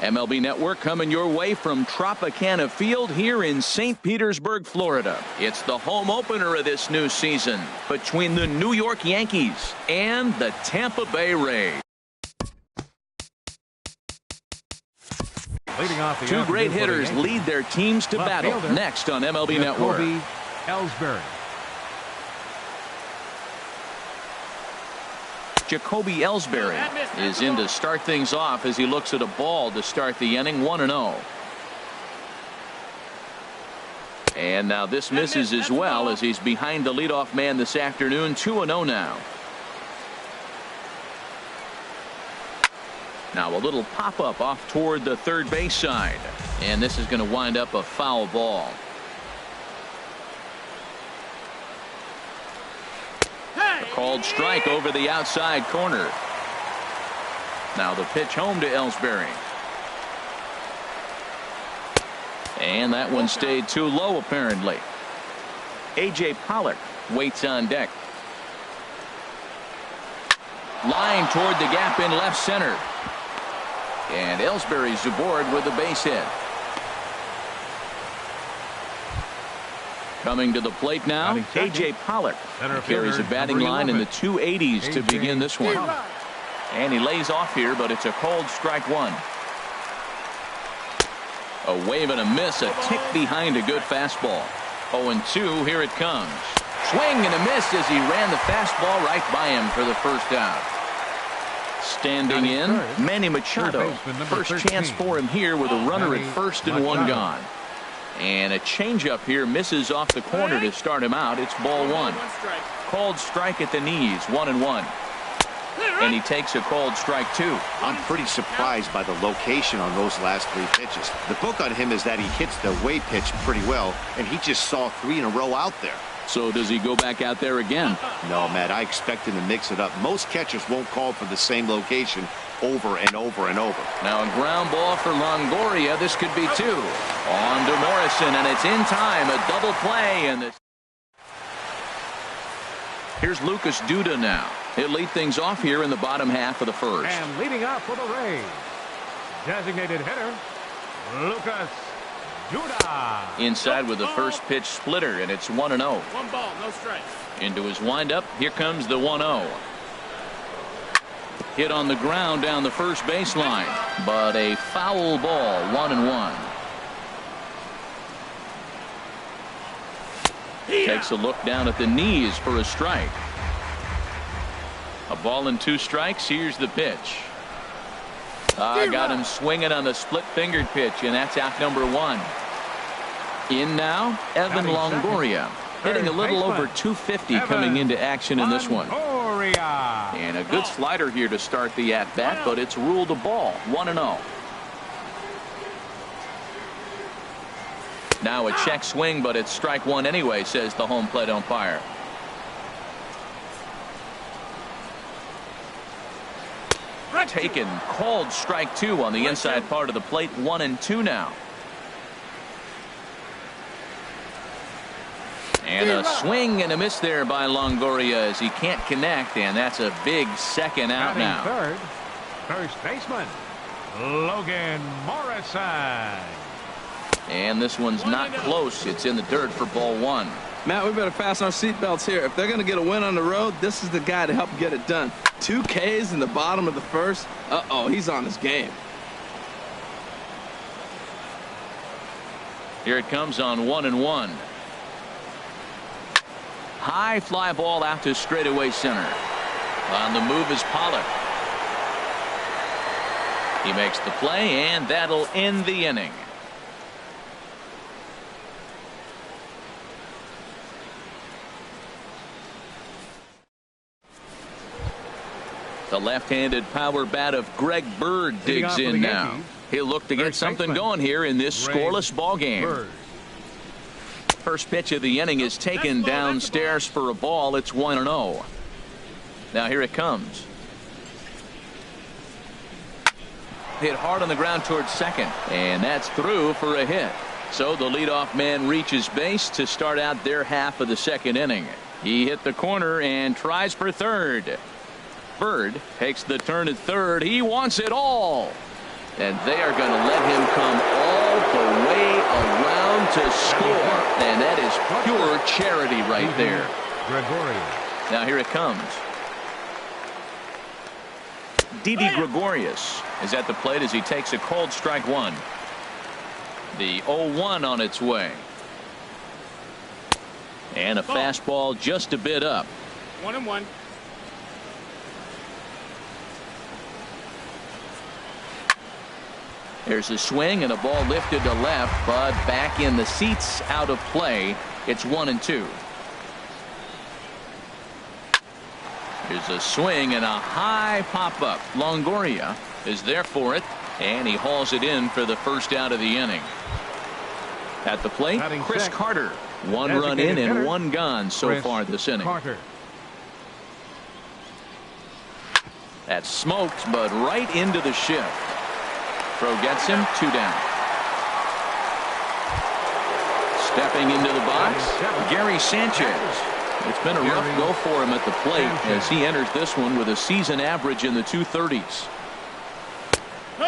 MLB Network coming your way from Tropicana Field here in St. Petersburg, Florida. It's the home opener of this new season between the New York Yankees and the Tampa Bay Rays. Two great hitters lead their teams to battle next on MLB Network. Jacoby Ellsbury is in to start things off as he looks at a ball to start the inning. 1-0. And now this misses as well as he's behind the leadoff man this afternoon. 2-0 now. Now a little pop-up off toward the third base side. And this is going to wind up a foul ball. A called strike over the outside corner. Now the pitch home to Ellsbury. And that one stayed too low apparently. A.J. Pollock waits on deck. Line toward the gap in left center. And Ellsbury's aboard with a base hit. Coming to the plate now, A.J. Pollock. He carries a batting line in the 280s to begin this one. And he lays off here, but it's a called strike one. A wave and a miss, a tick behind a good fastball. 0-2, here it comes. Swing and a miss as he ran the fastball right by him for the first out. Standing in, Manny Machado. First chance for him here with a runner at first and one gone. And a changeup here misses off the corner to start him out. It's ball one. Called strike at the knees, 1-1. And he takes a called strike two. I'm pretty surprised by the location on those last three pitches. The book on him is that he hits the away pitch pretty well, and he just saw three in a row out there. So does he go back out there again? No, Matt, I expect him to mix it up. Most catchers won't call for the same location over and over and over. Now a ground ball for Longoria. This could be two. On to Morrison, and it's in time. A double play. And this. Here's Lucas Duda now. He'll lead things off here in the bottom half of the first. And leading off for the Rays, designated hitter, Lucas Duda. Inside with the first pitch splitter, and it's 1-0. One ball, no strikes. Into his windup. Here comes the 1-0. Hit on the ground down the first baseline, but a foul ball. 1-1. Takes a look down at the knees for a strike. A ball and two strikes. Here's the pitch. Got him swinging on the split-fingered pitch, and that's out number one. In now, Evan Longoria, hitting a little over 250 coming into action in this one. And a good slider here to start the at-bat, but it's ruled a ball. 1-0. Now a check swing, but it's strike one anyway, says the home plate umpire. Taken, called strike two on the inside part of the plate. 1-2 now. And a swing and a miss there by Longoria as he can't connect, and that's a big second out now. Third, first baseman Logan Morrison. And this one's not close. It's in the dirt for ball one. Matt, we better fasten our seatbelts here. If they're going to get a win on the road, this is the guy to help get it done. 2 Ks in the bottom of the first. Uh-oh, he's on his game. Here it comes on 1-1. High fly ball out to straightaway center. On the move is Pollock. He makes the play, and that'll end the inning. The left-handed power bat of Greg Bird digs in now. He'll look to get something going here in this scoreless ball game. First pitch of the inning is taken downstairs for a ball. It's 1-0. Now here it comes. Hit hard on the ground towards second, and that's through for a hit. So the leadoff man reaches base to start out their half of the second inning. He hit the corner and tries for third. Bird takes the turn at third. He wants it all. And they are going to let him come all the way around to score. And that is pure charity right there. Now here it comes. Didi Gregorius is at the plate as he takes a called strike one. The 0-1 on its way. And a fastball just a bit up. 1-1. There's a swing and a ball lifted to left, but back in the seats, out of play. It's 1-2. There's a swing and a high pop-up. Longoria is there for it, and he hauls it in for the first out of the inning. At the plate, Chris Carter. One run in and one gone so far this inning. That's smoked, but right into the shift. Throw gets him, 2 down. Stepping into the box, Gary Sanchez. It's been a rough go for him at the plate as he enters this one with a season average in the 230s.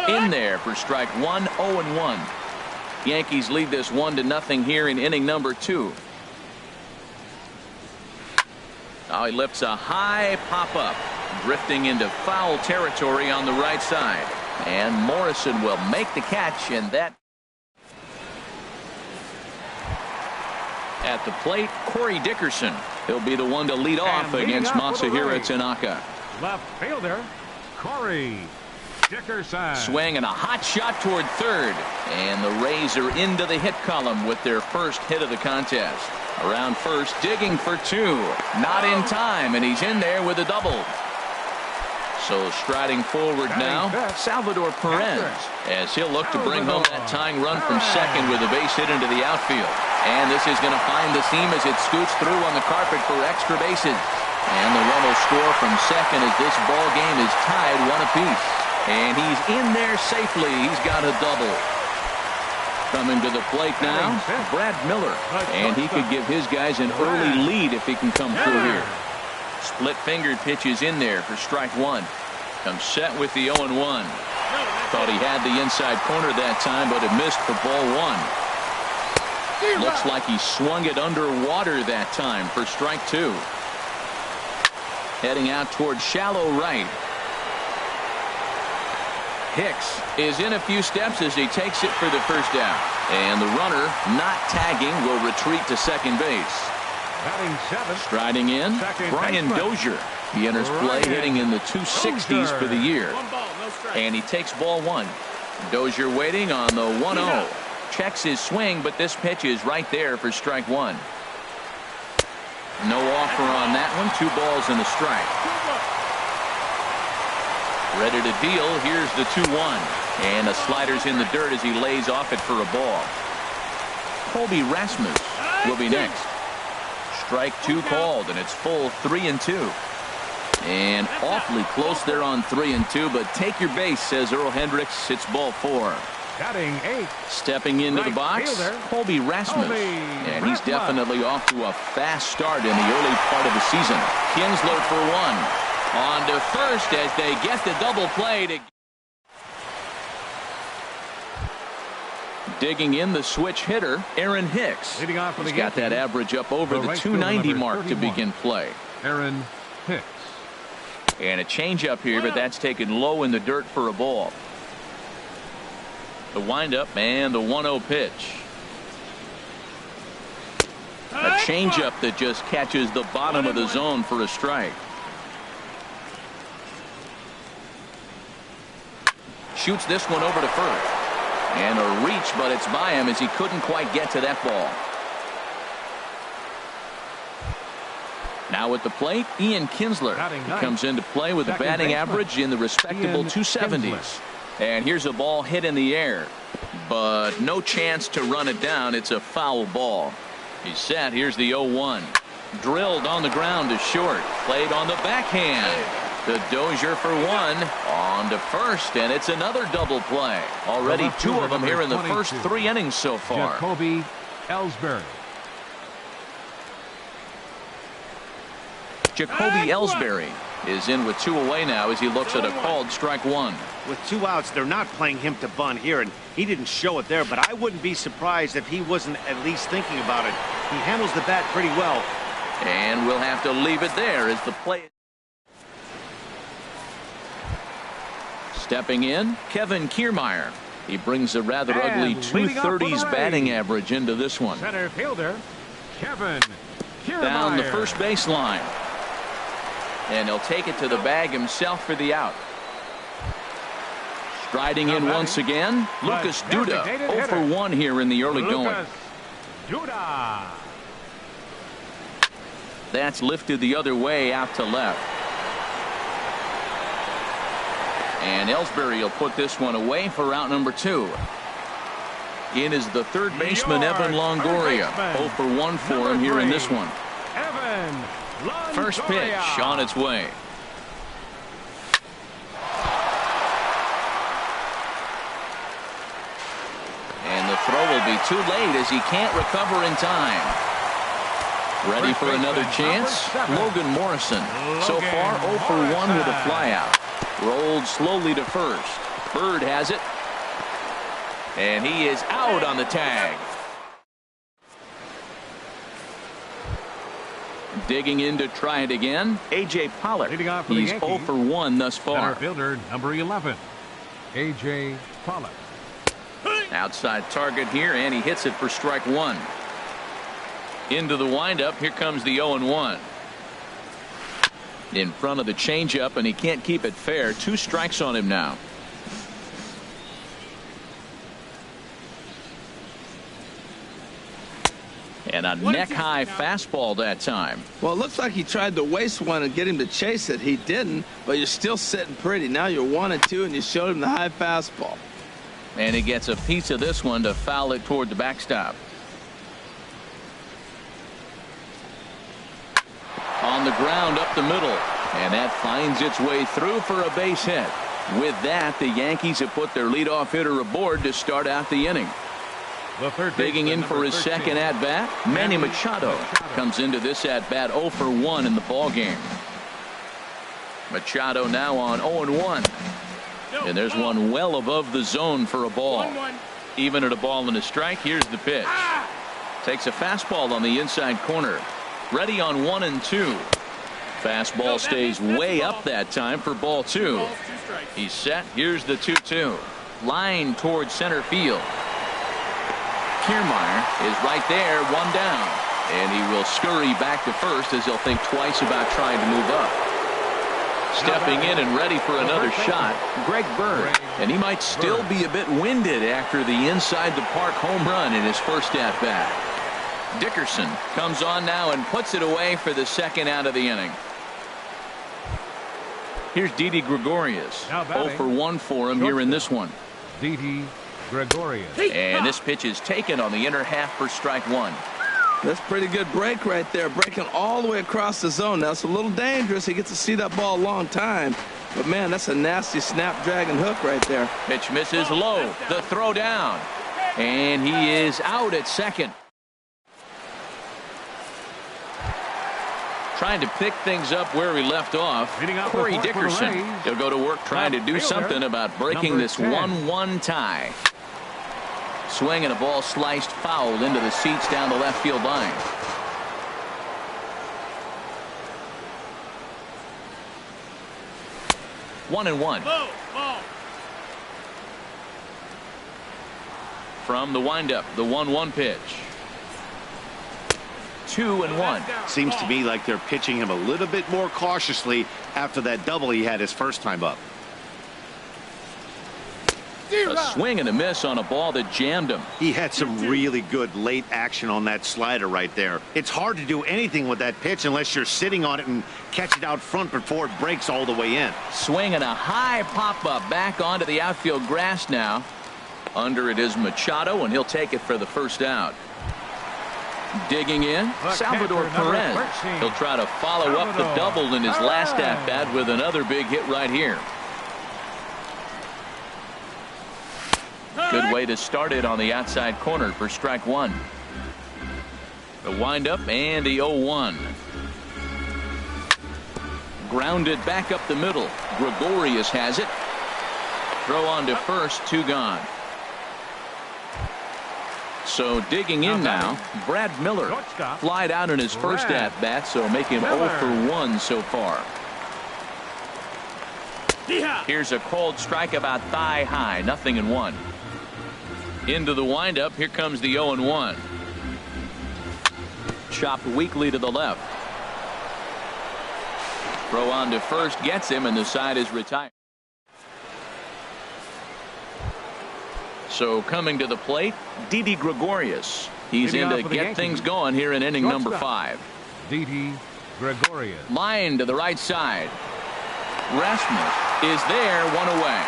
In there for strike one, 0-1. Yankees lead this 1-0 here in inning number 2. Now he lifts a high pop-up, drifting into foul territory on the right side. And Morrison will make the catch, and that. At the plate, Corey Dickerson. He'll be the one to lead off against Masahiro Tanaka. Left fielder, Corey Dickerson. Swing and a hot shot toward third. And the Rays are into the hit column with their first hit of the contest. Around first, digging for 2. Not in time, and he's in there with a double. So striding forward now, Salvador Perez, as he'll look to bring home that tying run from second with a base hit into the outfield. And this is going to find the seam as it scoots through on the carpet for extra bases. And the run will score from second as this ball game is tied 1 apiece. And he's in there safely. He's got a double. Coming to the plate now, Brad Miller. And he could give his guys an early lead if he can come through here. Split-fingered pitch is in there for strike 1. Comes set with the 0-1. Thought he had the inside corner that time, but it missed for ball 1. Looks like he swung it underwater that time for strike 2. Heading out towards shallow right. Hicks is in a few steps as he takes it for the first out. And the runner, not tagging, will retreat to second base. Striding in, Brian Dozier. He enters play hitting in the 260s for the year. 1 ball, no strike. And he takes ball 1. Dozier waiting on the 1-0. Checks his swing, but this pitch is right there for strike 1. No offer on that one. 2 balls and a strike. Ready to deal. Here's the 2-1. And the slider's in the dirt as he lays off it for a ball. Colby Rasmus will be next. Strike 2 called, and it's full 3-2. And awfully close there on 3-2, but take your base, says Earl Hendricks. It's ball 4. Batting 8. Stepping into the box, Colby Rasmus. And he's definitely off to a fast start in the early part of the season. Kinsler for 1. On to first as they get the double play to. Digging in the switch hitter, Aaron Hicks. Leading off for the He's got that average up over the 290 mark to begin play. Aaron Hicks. And a changeup here, but that's taken low in the dirt for a ball. The windup and the 1-0 pitch. A changeup that just catches the bottom of the zone for a strike. Shoots this one over to first. And a reach, but it's by him as he couldn't quite get to that ball. Now at the plate, Ian Kinsler. He comes into play with a batting average in the respectable 270s. And here's a ball hit in the air, but no chance to run it down. It's a foul ball. He's set. Here's the 0-1. Drilled on the ground to short. Played on the backhand. The Dozier for 1. On to first, and it's another double play. Already 2 of them here in the first 3 innings so far. Jacoby Ellsbury. Jacoby Ellsbury is in with 2 away now as he looks at a called strike 1. With 2 outs, they're not playing him to bunt here, and he didn't show it there, but I wouldn't be surprised if he wasn't at least thinking about it. He handles the bat pretty well. And we'll have to leave it there as the play. Stepping in, Kevin Kiermaier. He brings a rather ugly .230s batting average into this one. Center fielder, Kevin Kiermaier. Down the first baseline. And he'll take it to the bag himself for the out. Striding in once again, Lucas Duda, 0 for 1 here in the early going. Duda. That's lifted the other way out to left. And Ellsbury will put this one away for out number 2. In is the third baseman, Evan Longoria. 0 for 1 for him here in this one. Evan Longoria. First pitch on its way. And the throw will be too late as he can't recover in time. Ready for another chance? Logan Morrison. So far 0 for 1 with a flyout. Rolled slowly to first. Bird has it. And he is out on the tag. Digging in to try it again, A.J. Pollock. He's 0 for 1 thus far. Center fielder, number 11, A.J. Pollock. Outside target here, and he hits it for strike 1. Into the windup, here comes the 0-1. In front of the changeup, and he can't keep it fair. 2 strikes on him now. And a neck-high fastball that time. Well, it looks like he tried to waste one and get him to chase it. He didn't, but you're still sitting pretty. Now you're 1-2, and you showed him the high fastball. And he gets a piece of this one to foul it toward the backstop. On the ground up the middle, and that finds its way through for a base hit. With that, the Yankees have put their leadoff hitter aboard to start out the inning. Digging in for his second at-bat, Manny Machado comes into this at-bat 0 for 1 in the ballgame. Machado now on 0-1. And there's one well above the zone for a ball. Even at a ball and a strike, here's the pitch. Takes a fastball on the inside corner. Ready on 1-2. Fastball stays way up that time for ball 2. He's set. Here's the 2-2. Line towards center field. Kiermaier is right there, 1 down. And he will scurry back to first as he'll think twice about trying to move up. Stepping in and ready for another shot, Greg Bird. And he might still be a bit winded after the inside the park home run in his first at-bat. Dickerson comes on now and puts it away for the second out of the inning. Here's Didi Gregorius. 0 for 1 for him here in this one. Didi Gregorius. And this pitch is taken on the inner half for strike 1. That's pretty good break right there, breaking all the way across the zone. Now, it's a little dangerous. He gets to see that ball a long time. But, man, that's a nasty snapdragon hook right there. Pitch misses low. The throw down. And he is out at second. Trying to pick things up where he left off. Corey Dickerson. He'll go to work trying to do something about breaking this 1-1 tie. Swing and a ball sliced foul into the seats down the left field line. One and one. From the windup, the 1-1 pitch. 2-1. Seems to me like they're pitching him a little bit more cautiously after that double he had his first time up. A swing and a miss on a ball that jammed him. He had some really good late action on that slider right there. It's hard to do anything with that pitch unless you're sitting on it and catch it out front before it breaks all the way in. Swing and a high pop-up back onto the outfield grass now. Under it is Machado, and he'll take it for the first out. Digging in, Salvador Perez. He'll try to follow up the double in his last at-bat with another big hit right here. Good way to start it on the outside corner for strike 1. The windup and the 0-1. Grounded back up the middle. Gregorius has it. Throw on to first, 2 gone. So digging in now, Brad Miller. Flied out in his first at-bat, so make him 0 for 1 so far. Here's a cold strike about thigh high, 0-1. Into the windup, here comes the 0-1. Chopped weakly to the left. Throw on to first, gets him, and the side is retired. So coming to the plate, Didi Gregorius. He's in to get things going here in inning number 5. Didi Gregorius. Line to the right side. Rasmus is there, 1 away.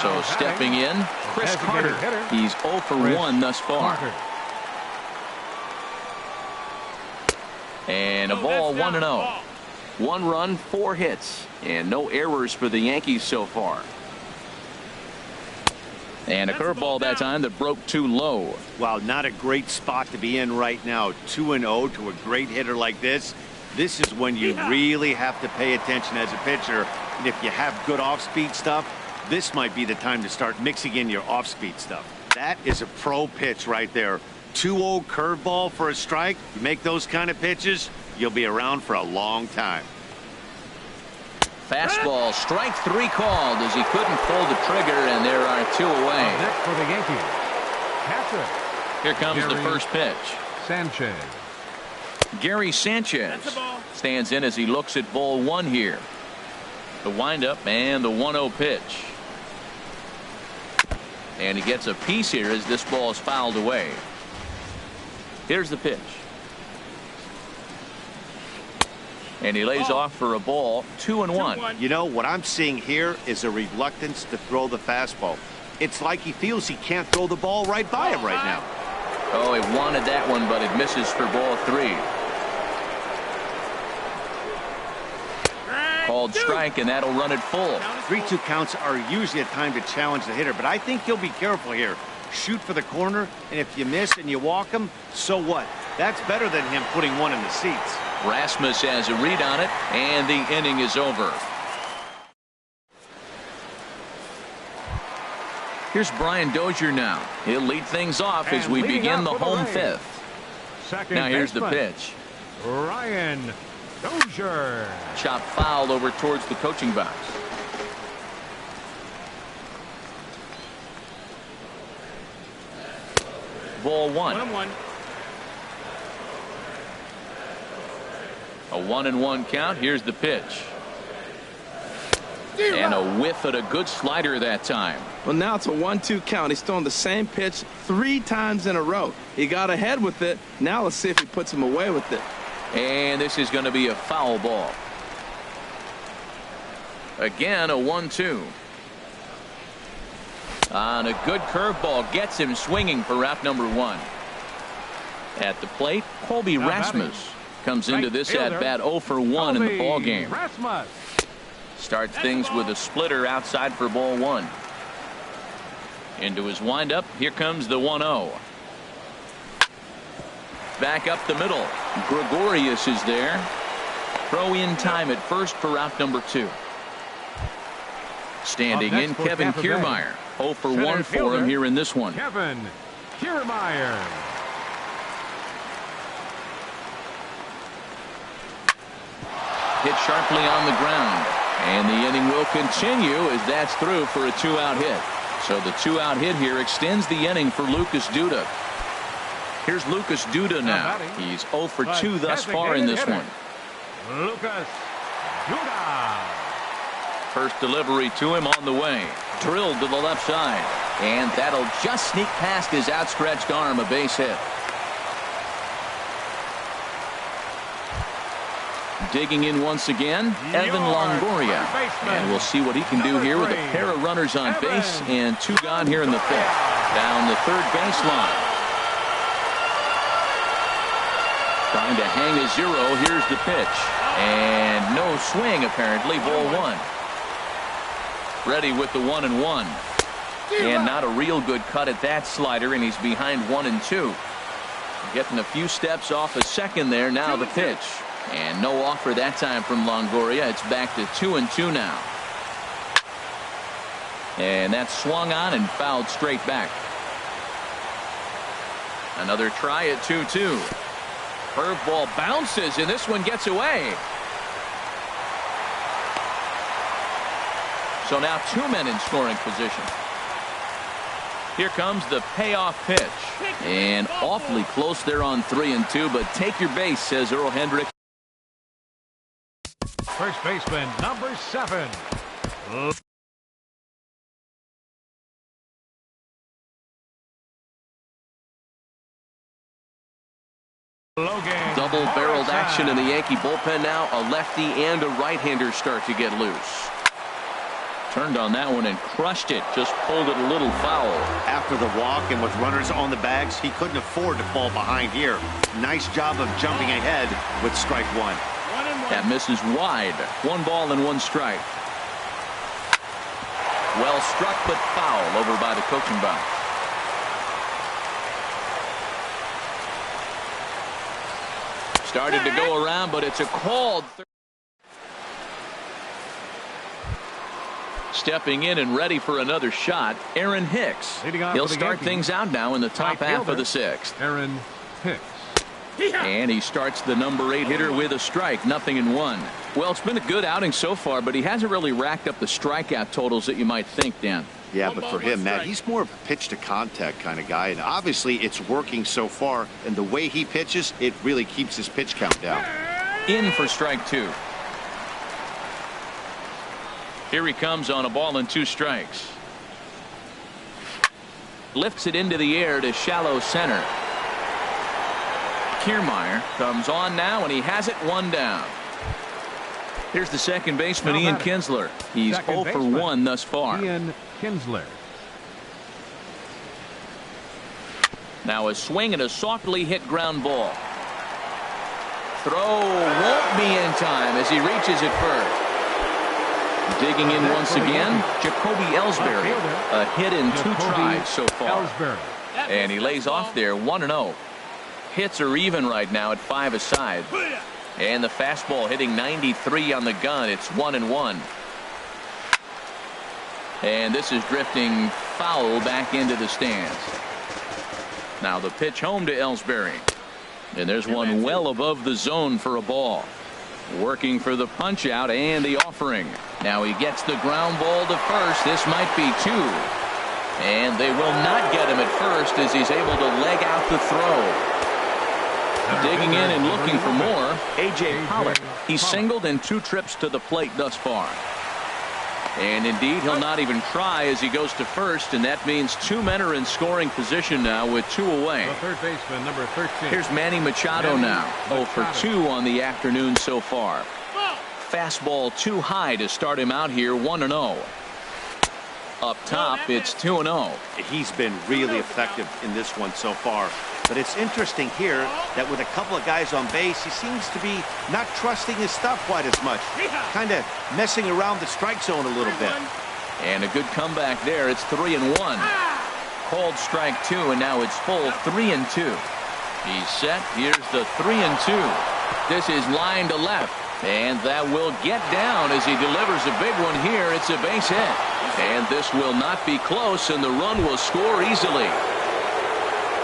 So stepping in, Chris Carter. He's 0 for 1 thus far. And a ball, 1-0. 1 run, 4 hits, and no errors for the Yankees so far. And a curveball that time that broke too low. Wow, not a great spot to be in right now. 2-0 to a great hitter like this. This is when you really have to pay attention as a pitcher. And if you have good off-speed stuff, this might be the time to start mixing in your off-speed stuff. That is a pro pitch right there. 2-0 curveball for a strike. You make those kind of pitches, you'll be around for a long time. Fastball, strike 3 called as he couldn't pull the trigger, and there are 2 away. Next for the Yankees, catcher. Here comes the first pitch. Sanchez. Gary Sanchez stands in as he looks at ball 1 here. The windup and the 1-0 pitch. And he gets a piece here as this ball is fouled away. Here's the pitch. And he lays off for a ball, 2-1. You know, what I'm seeing here is a reluctance to throw the fastball. It's like he feels he can't throw the ball right by him right now. Oh, he wanted that one, but it misses for ball 3. Called strike, and that'll run it full. 3-2 counts are usually a time to challenge the hitter, but I think he'll be careful here. Shoot for the corner, and if you miss and you walk him, so what? That's better than him putting one in the seats. Rasmus has a read on it, and the inning is over. Here's Brian Dozier now. He'll lead things off as we begin the home 5th. Now here's the pitch. Brian Dozier. Chop foul over towards the coaching box. Ball 1. 1-1. A 1-1 count. Here's the pitch. And a whiff at a good slider that time. Well, now it's a 1-2 count. He's throwing the same pitch 3 times in a row. He got ahead with it. Now let's see if he puts him away with it. And this is going to be a foul ball. Again, a 1-2. On a good curveball, gets him swinging for out number 1. At the plate, Colby Rasmus comes into this at bat 0 for 1 in the ball game. Starts things with a splitter outside for ball 1. Into his windup, here comes the 1-0. Back up the middle. Gregorius is there. Throw in time at first for out number 2. Standing in, Kevin Kiermaier. 0 for 1 for him here in this one. Kevin Kiermaier. Hit sharply on the ground. And the inning will continue as that's through for a 2-out hit. So the 2-out hit here extends the inning for Lucas Duda. Here's Lucas Duda now. He's 0 for 2 thus far in this one. Lucas Duda. First delivery to him on the way. Drilled to the left side. And that'll just sneak past his outstretched arm, a base hit. Digging in once again, Evan Longoria. And we'll see what he can do here with a pair of runners on base and 2 gone here in the 5th. Down the third baseline. Trying to hang a 0. Here's the pitch. And no swing, apparently. Ball 1. Ready with the 1-1. And not a real good cut at that slider, and he's behind 1-2. Getting a few steps off a second there. Now the pitch. And no offer that time from Longoria. It's back to 2-2 now. And that's swung on and fouled straight back. Another try at 2-2. Curveball bounces, and this one gets away. So now 2 men in scoring position. Here comes the payoff pitch. And awfully close there on 3-2, but take your base, says Earl Hendricks. First baseman, number 7. Logan. Double-barreled action in the Yankee bullpen now. A lefty and a right-hander start to get loose. Turned on that one and crushed it. Just pulled it a little foul. After the walk and with runners on the bags, he couldn't afford to fall behind here. Nice job of jumping ahead with strike 1. That misses wide. 1 ball and 1 strike. Well struck, but foul over by the coaching box. Started to go around, but it's a called. Stepping in and ready for another shot, Aaron Hicks. He'll start things out now in the top half of the 6th. Aaron Hicks. And he starts the number 8 hitter with a strike, 0-1. Well, it's been a good outing so far, but he hasn't really racked up the strikeout totals that you might think, Dan. Yeah, but for him, Matt, he's more of a pitch to contact kind of guy, and obviously it's working so far, and the way he pitches, it really keeps his pitch count down. In for strike 2. Here he comes on a ball and 2 strikes. Lifts it into the air to shallow center. Kiermaier comes on now, and he has it 1 down. Here's the second baseman, Ian Kinsler. He's 0 for 1 thus far. Ian Kinsler. Now a swing and a softly hit ground ball. Throw won't be in time as he reaches it first. Digging in once again, Jacoby Ellsbury. A hit in 2 tries so far. And he lays off there 1-0. Hits are even right now at 5 aside. And the fastball hitting 93 on the gun. It's 1-1. And this is drifting foul back into the stands. Now the pitch home to Ellsbury. And there's one well above the zone for a ball. Working for the punch out and the offering. Now he gets the ground ball to first. This might be 2. And they will not get him at first as he's able to leg out the throw. Digging in and looking for more, A.J. Pollock. He's singled in 2 trips to the plate thus far. And indeed, he'll not even try as he goes to first, and that means 2 men are in scoring position now with 2 away. The third baseman, number 13. Here's Manny Machado now. 0 for 2 on the afternoon so far. Fastball too high to start him out here, 1-0. Up top, it's 2-0. He's been really effective in this one so far. But it's interesting here that with a couple of guys on base, he seems to be not trusting his stuff quite as much. Kind of messing around the strike zone a little bit. And a good comeback there. It's 3-1. Called strike 2, and now it's full 3-2. He's set. Here's the 3-2. This is line to left. And that will get down as he delivers a big one here. It's a base hit. And this will not be close, and the run will score easily.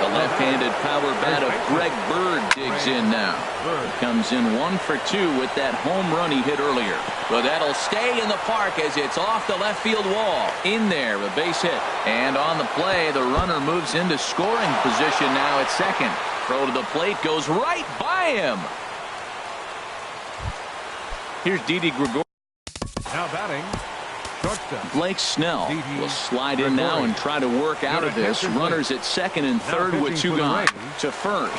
The left-handed power bat of Greg Bird digs in now. He comes in 1 for 2 with that home run he hit earlier. But that'll stay in the park as it's off the left field wall. In there, a base hit. And on the play, the runner moves into scoring position now at second. Throw to the plate goes right by him. Here's Didi Gregorius. Now batting, shortstop. Blake Snell will slide in now and try to work out of this. Runners at second and third with 2 gone. To first,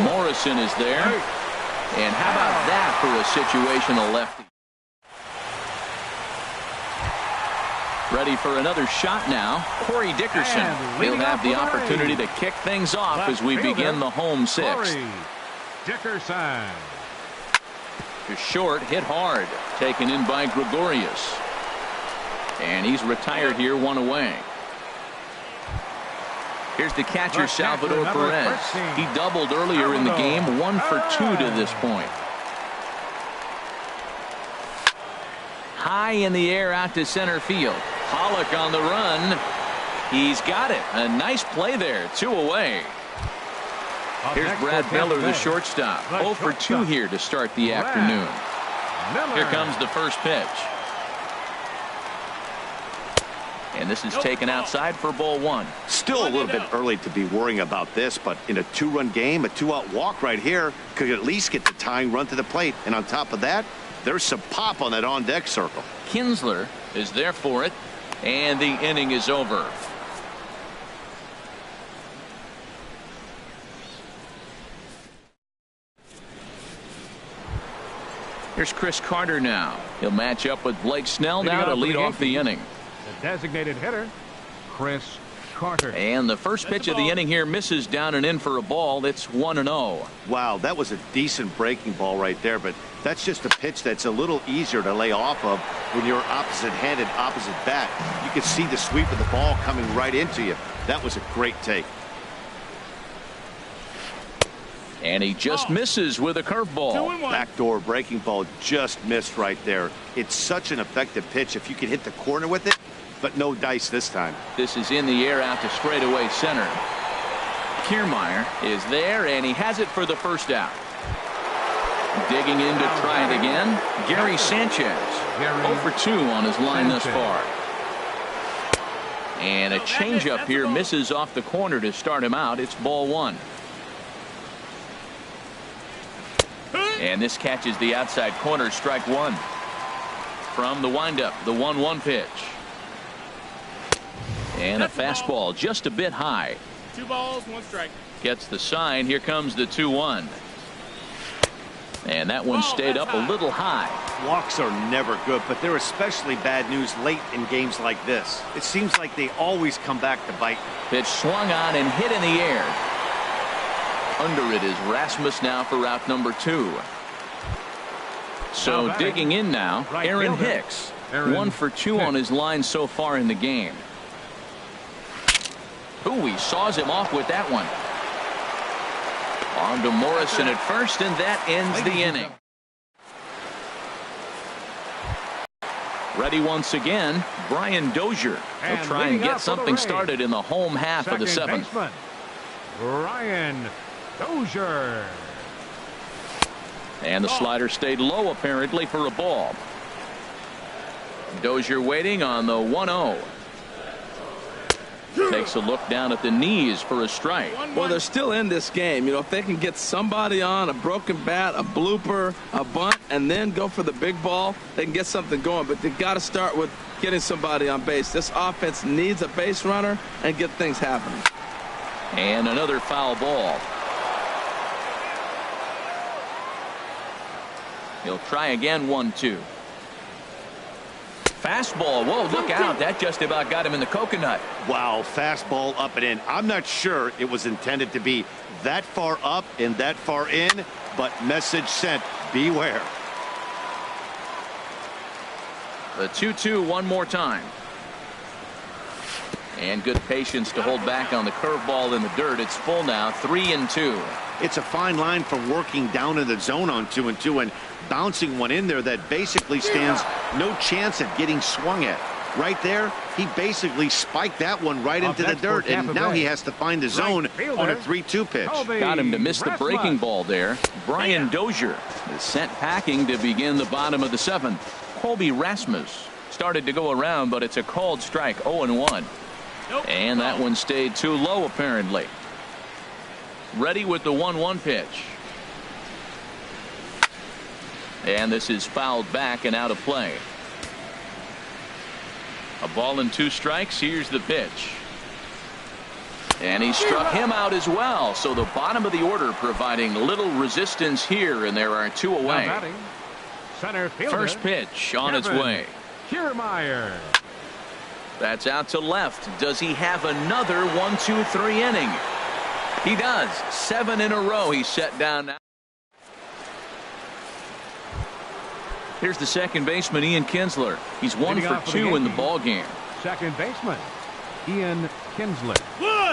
Morrison is there. And how about that for a situational lefty? Ready for another shot now. Corey Dickerson. He'll have the opportunity to kick things off as we begin the home 6th. Dickerson. To short, hit hard. Taken in by Gregorius. And he's retired here, 1 away. Here's the catcher, Salvador Perez. He doubled earlier in the game, 1 for 2 to this point. high in the air out to center field. Pollock on the run. He's got it. A nice play there. 2 away. Here's Brad Miller, the shortstop. 0 for 2 here to start the afternoon. Here comes the first pitch. And this is taken outside for ball 1. Still a little bit early to be worrying about this, but in a 2-run game, a 2-out walk right here could at least get the tying run to the plate. And on top of that, there's some pop on that on-deck circle. Kinsler is there for it, and the inning is over. Here's Chris Carter now. He'll match up with Blake Snell now to lead off the inning. The designated hitter, Chris Carter. And the first pitch of the inning here misses down and in for a ball. It's 1-0. Wow, that was a decent breaking ball right there, but that's just a pitch that's a little easier to lay off of when you're opposite-handed, opposite bat. You can see the sweep of the ball coming right into you. That was a great take. And he just misses with a curveball. Backdoor breaking ball just missed right there. It's such an effective pitch if you can hit the corner with it, but no dice this time. This is in the air out to straightaway center. Kiermaier is there, and he has it for the first out. Digging in to try it again, Gary Sanchez. 0 for 2 on his line thus far. And a changeup here misses off the corner to start him out. It's ball 1. And this catches the outside corner, strike 1. From the windup, the 1-1 pitch. And a fastball just a bit high. 2 balls, 1 strike. Gets the sign. Here comes the 2-1. And that one stayed up a little high. Walks are never good, but they're especially bad news late in games like this. It seems like they always come back to bite. Pitch swung on and hit in the air. Under it is Rasmus now for route number 2. So digging in now, Aaron Hicks. 1 for 2 on his line so far in the game. Ooh, he saws him off with that one. On to Morrison at first, and that ends the inning. Ready once again, Brian Dozier. He'll try and get something started in the home half of the 7th. Brian Dozier. And the slider stayed low apparently for a ball. Dozier waiting on the 1-0. Takes a look down at the knees for a strike. Well, they're still in this game. You know, if they can get somebody on, a broken bat, a blooper, a bunt, and then go for the big ball, they can get something going. But they got to start with getting somebody on base. This offense needs a base runner and get things happening. And another foul ball. He'll try again, 1-2. Fastball. Whoa, look out. That just about got him in the coconut. Wow, fastball up and in. I'm not sure it was intended to be that far up and that far in, but message sent. Beware. The 2-2 one more time. And good patience to hold back on the curveball in the dirt. It's full now, 3-2. It's a fine line from working down in the zone on 2-2 and bouncing one in there that basically stands no chance at getting swung at. Right there, he basically spiked that one right into the dirt, and now he has to find the zone on a 3-2 pitch. Got him to miss the breaking ball there. Brian Dozier is sent packing to begin the bottom of the 7th. Colby Rasmus started to go around, but it's a called strike, 0-1. And that one stayed too low apparently. Ready with the 1-1 pitch. And this is fouled back and out of play. A ball and 2 strikes. Here's the pitch. And he struck him out as well. So the bottom of the order providing little resistance here, and there are 2 away. Center fielder, first pitch on its way. Kiermaier. That's out to left. Does he have another 1-2-3 inning? He does. 7 in a row he's set down now. Here's the second baseman, Ian Kinsler. He's 1 for 2 in the ball game. Second baseman, Ian Kinsler.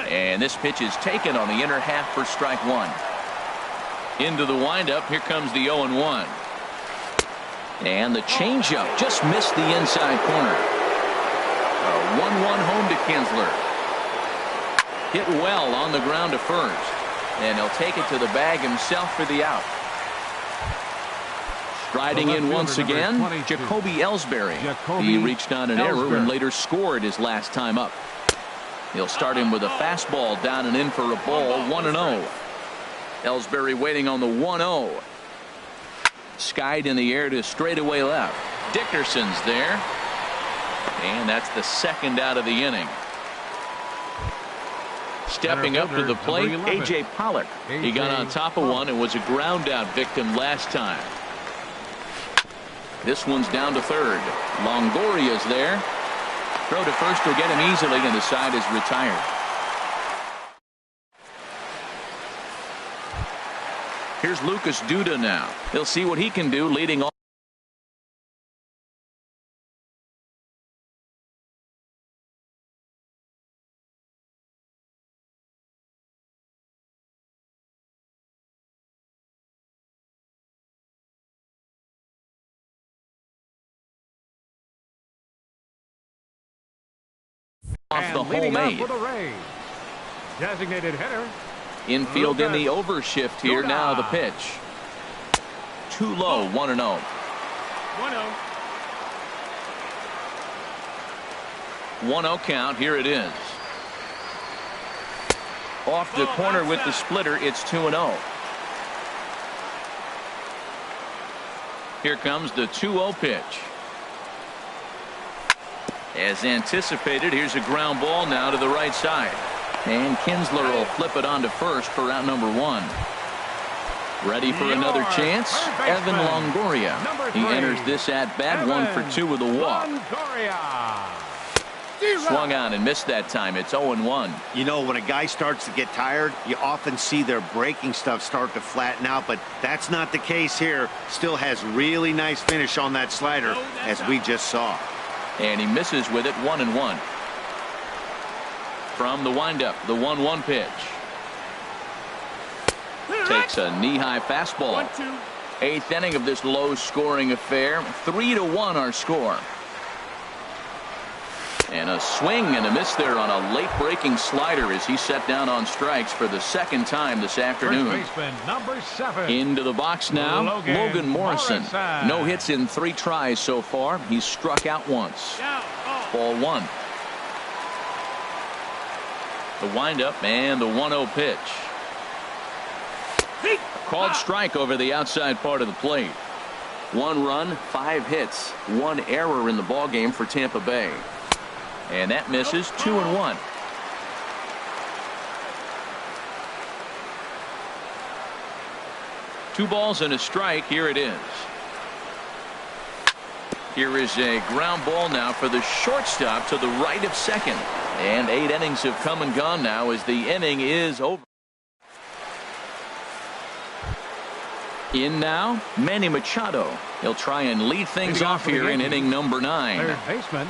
And this pitch is taken on the inner half for strike 1. Into the windup. Here comes the 0-1. And the changeup just missed the inside corner. A 1-1 home to Kinsler. Hit well on the ground to first. And he'll take it to the bag himself for the out. Striding in once again, Jacoby Ellsbury. He reached on an error and later scored his last time up. He'll start him with a fastball down and in for a ball, 1-0. Ellsbury waiting on the 1-0. Skied in the air to straightaway left. Dickerson's there. And that's the second out of the inning. Stepping up to the plate, A.J. Pollock. He got on top of one and was a ground out victim last time. This one's down to third. Longoria's there. Throw to first will get him easily, and the side is retired. Here's Lucas Duda now. He'll see what he can do leading off. Off the home eight. Designated hitter. Infield in the overshift here. Now the pitch. Too low, 1-0. 1-0. 1-0 count. Here it is. Off the corner with the splitter. It's 2-0. Here comes the 2-0 pitch. As anticipated, here's a ground ball now to the right side. And Kinsler will flip it on to first for out number one. Ready for another chance? Evan Longoria. He enters this at bat, 1 for 2 with a walk. Swung on and missed that time. It's 0-1. You know, when a guy starts to get tired, you often see their breaking stuff start to flatten out, but that's not the case here. Still has really nice finish on that slider, as we just saw. And he misses with it, 1-1. From the windup, the 1-1 pitch. Takes a knee-high fastball. 1-2. 8th inning of this low-scoring affair. 3-1 our score. And a swing and a miss there on a late-breaking slider as he set down on strikes for the second time this afternoon. Number 7. Into the box now, Logan Morrison. No hits in 3 tries so far. He's struck out once. Ball 1. The windup and the 1-0 pitch. Called strike over the outside part of the plate. 1 run, 5 hits, 1 error in the ballgame for Tampa Bay. And that misses, 2-1. Two balls and a strike. Here it is. Here is a ground ball now for the shortstop to the right of second. And 8 innings have come and gone now as the inning is over. In now, Manny Machado. He'll try and lead things off here in inning number 9. Third baseman,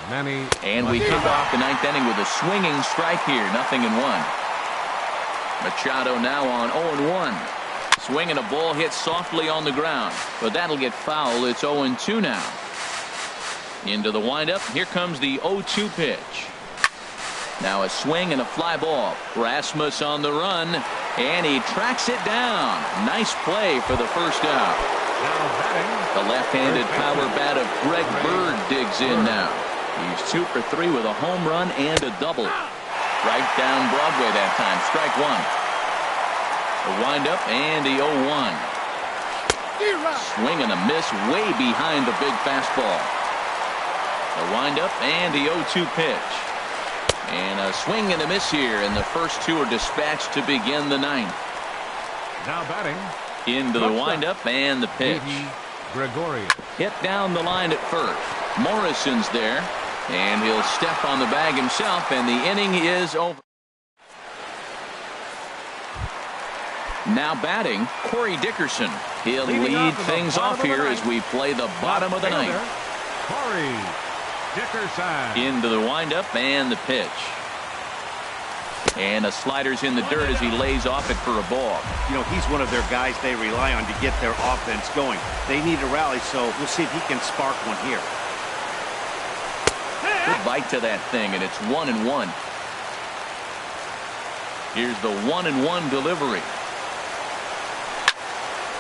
Manny. And we kick off the 9th inning with a swinging strike here. 0-1. Machado now on 0-1. Swinging a ball hit softly on the ground, but that'll get foul. It's 0-2 now. Into the windup. Here comes the 0-2 pitch. Now a swing and a fly ball. Rasmus on the run, and he tracks it down. Nice play for the first out. The left-handed power bat of Greg Bird digs in now. He's 2 for 3 with a home run and a double. Right down Broadway that time. Strike 1. The windup and the 0-1. Swing and a miss way behind the big fastball. The windup and the 0-2 pitch. And a swing and a miss here, and the first 2 are dispatched to begin the 9th. Now batting. Into the windup and the pitch. Gregorius. Hit down the line at first. Morrison's there, and he'll step on the bag himself, and the inning is over. Now batting, Corey Dickerson. He'll lead things off here as we play the bottom of the 9th. Corey Dickerson. Into the windup and the pitch. And a slider's in the dirt as he lays off it for a ball. You know, he's one of their guys they rely on to get their offense going. They need a rally, so we'll see if he can spark one here. Good bite to that thing, and it's 1-1. Here's the 1-1 delivery.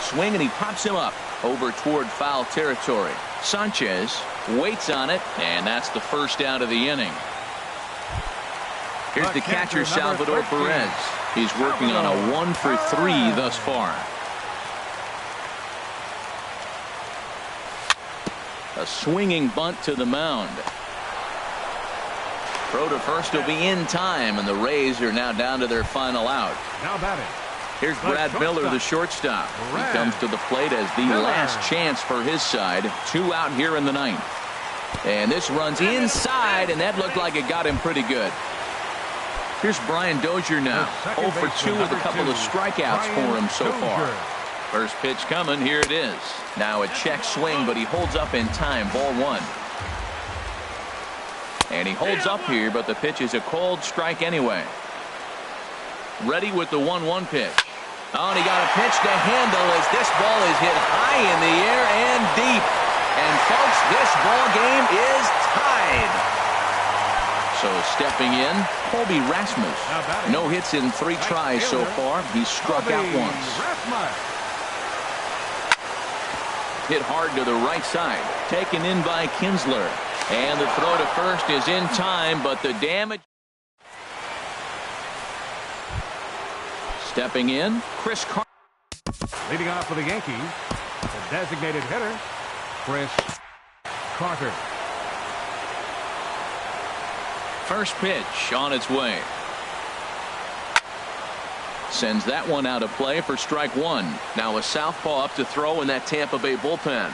Swing, and he pops him up over toward foul territory. Sanchez waits on it, and that's the first out of the inning. Here's the catcher, Salvador Perez. He's working on a 1-for-3 thus far. A swinging bunt to the mound. Throw to first will be in time, and the Rays are now down to their final out. Now batting. Here's Brad Miller, the shortstop. He comes to the plate as the last chance for his side. 2 out here in the 9th. And this runs inside, and that looked like it got him pretty good. Here's Brian Dozier now. 0 for 2 with a couple of strikeouts for him so far. First pitch coming. Here it is. Now a check swing, but he holds up in time. Ball 1. And he holds up here, but the pitch is a cold strike anyway. Ready with the 1-1 pitch. Oh, and he got a pitch to handle as this ball is hit high in the air and deep. And folks, this ball game is tied. So stepping in, Colby Rasmus. No hits in 3 tries so far. He's struck out once. Hit hard to the right side. Taken in by Kinsler. And the throw to first is in time, but the damage. Stepping in, Chris Carter. Leading off for the Yankees, the designated hitter, Chris Carter. First pitch on its way. Sends that one out of play for strike 1. Now a southpaw up to throw in that Tampa Bay bullpen.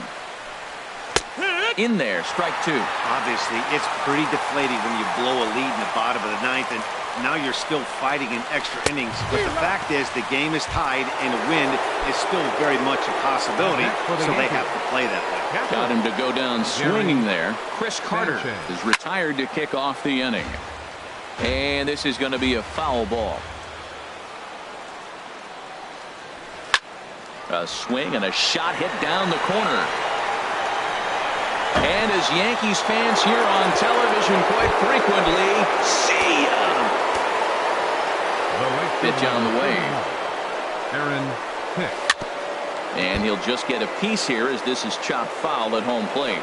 In there, strike 2. Obviously, it's pretty deflating when you blow a lead in the bottom of the 9th, and now you're still fighting in extra innings. But the fact is, the game is tied, and a win is still very much a possibility, so they have to play that way. Got him to go down swinging there. Chris Carter is retired to kick off the inning. And this is going to be a foul ball. A swing and a shot hit down the corner. And as Yankees fans here on television quite frequently, see ya! Pitch on the way. Aaron Hicks. And he'll just get a piece here as this is chopped foul at home plate.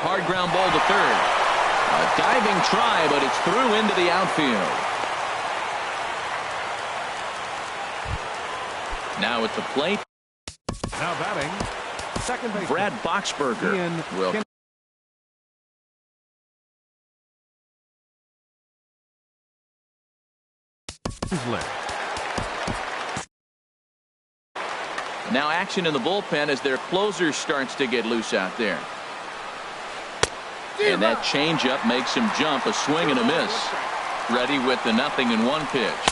Hard ground ball to third. A diving try, but it's through into the outfield. Now at the plate. Now batting, second base. Brad Boxberger will. Now action in the bullpen as their closer starts to get loose out there. And that changeup makes him jump. A swing and a miss. Ready with the 0-1 pitch.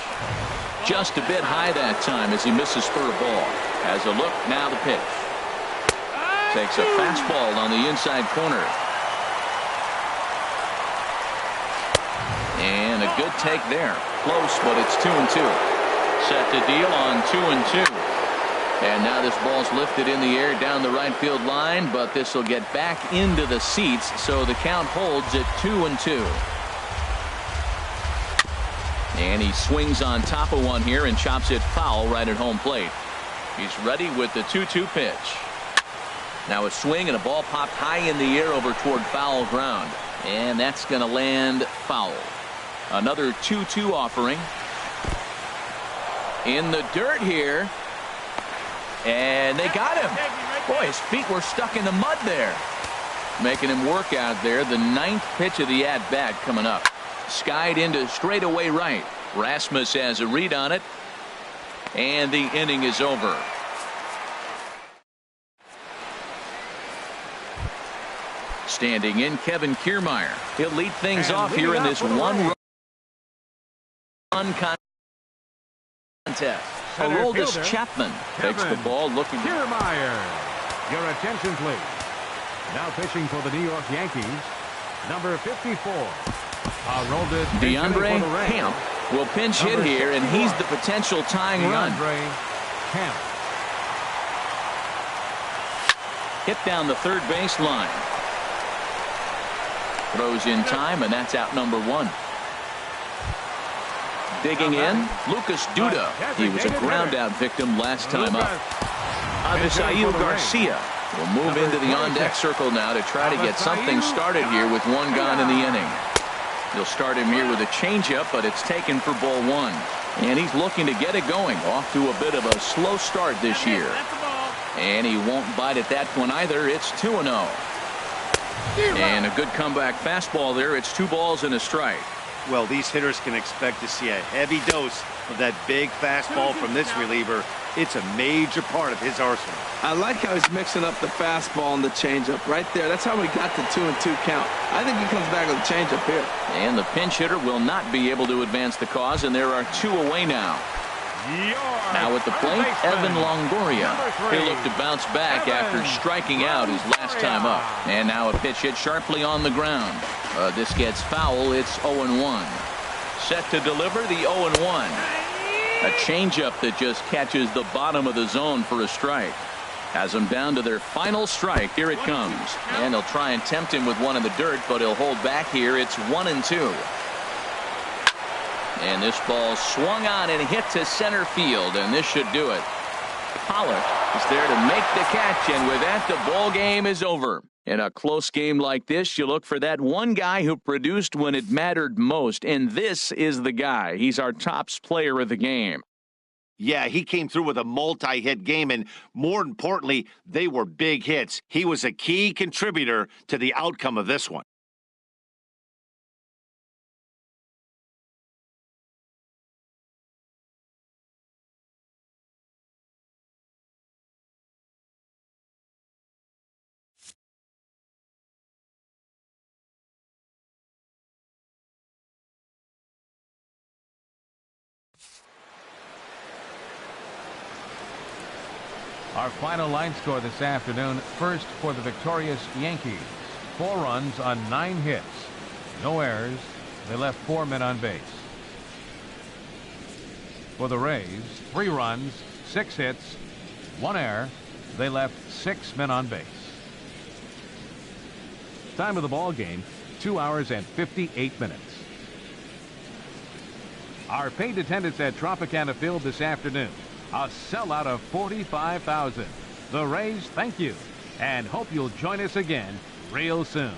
Just a bit high that time as he misses for a ball. Has a look, now the pitch. Takes a fastball on the inside corner. And a good take there. Close, but it's 2-2. Set to deal on 2-2. And now this ball's lifted in the air down the right field line, but this will get back into the seats, so the count holds at 2-2. And he swings on top of one here and chops it foul right at home plate. He's ready with the 2-2 pitch. Now a swing and a ball popped high in the air over toward foul ground. And that's going to land foul. Another 2-2 offering. In the dirt here. And they got him. Boy, his feet were stuck in the mud there. Making him work out there. The 9th pitch of the at-bat coming up. Skied into straightaway right. Rasmus has a read on it. And the inning is over. Standing in, Kevin Kiermaier. He'll lead things off here in this one-run contest. Aroldis Chapman takes the ball looking. Kiermaier. Your attention, please. Now pitching for the New York Yankees, Number 54. Rolled it. DeAndre Camp will pinch hit here, and he's the potential tying run. Camp. Hit down the third baseline. Throws in time, and that's out number 1. Digging in, Lucas Duda. He was a ground-out victim last time up. Avisail Garcia will move into the on-deck circle now to try to get something started here with 1 gone in the inning. He'll start him here with a changeup, but it's taken for ball 1. And he's looking to get it going. Off to a bit of a slow start this year. And he won't bite at that one either. It's 2-0. And a good comeback fastball there. It's 2 balls and a strike. Well, these hitters can expect to see a heavy dose of that big fastball from this reliever. It's a major part of his arsenal. I like how he's mixing up the fastball and the changeup right there. That's how we got the 2-2 count. I think he comes back with a changeup here. And the pinch hitter will not be able to advance the cause, and there are 2 away now. Now at the plate, Evan Longoria. He'll look to bounce back after striking out his last time up. And now a pitch hit sharply on the ground. This gets foul. It's 0-1. Set to deliver the 0-1. A changeup that just catches the bottom of the zone for a strike. Has them down to their final strike. Here it comes. And they'll try and tempt him with one in the dirt, but he'll hold back here. It's 1-2. And this ball swung on and hit to center field, and this should do it. Pollock is there to make the catch, and with that, the ball game is over. In a close game like this, you look for that one guy who produced when it mattered most, and this is the guy. He's our tops player of the game. Yeah, he came through with a multi-hit game, and more importantly, they were big hits. He was a key contributor to the outcome of this one. Our final line score this afternoon. First for the victorious Yankees. 4 runs on 9 hits. No errors. They left 4 men on base. For the Rays, 3 runs, 6 hits, 1 error. They left 6 men on base. Time of the ball game, 2 hours and 58 minutes. Our paid attendance at Tropicana Field this afternoon. A sellout of 45,000. The Rays thank you and hope you'll join us again real soon.